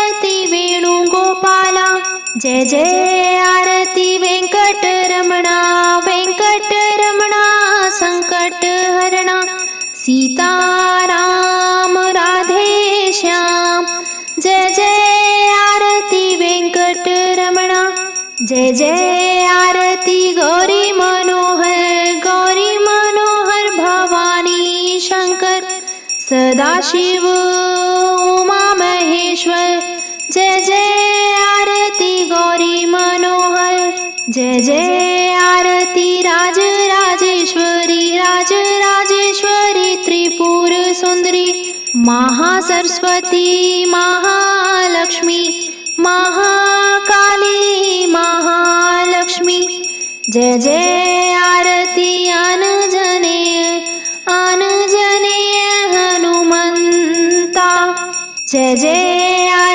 Aarti वेणुगोपाला, Jai Jai Aarti Venkataramana, Venkataramana संकटहरणा, Sitaram Radhe Shyam, Jai Jai Aarti Venkataramana, Jai Jai Aarti Gauri Manohar, Gauri Manohar Bhavani Shankar, Sadashiv Uma Maheshwar, Jai Jai Aarti Gauri Manohar, Jai Jai Aarti Raj Rajeshwari, Raj Rajeshwari Tripura Sundari, Mahasaraswati Mahalakshmi, Mahakali Mahalakshmi, Jai Jai Aarti Anjaneya, Anjaneya Hanumanta, Jai Jai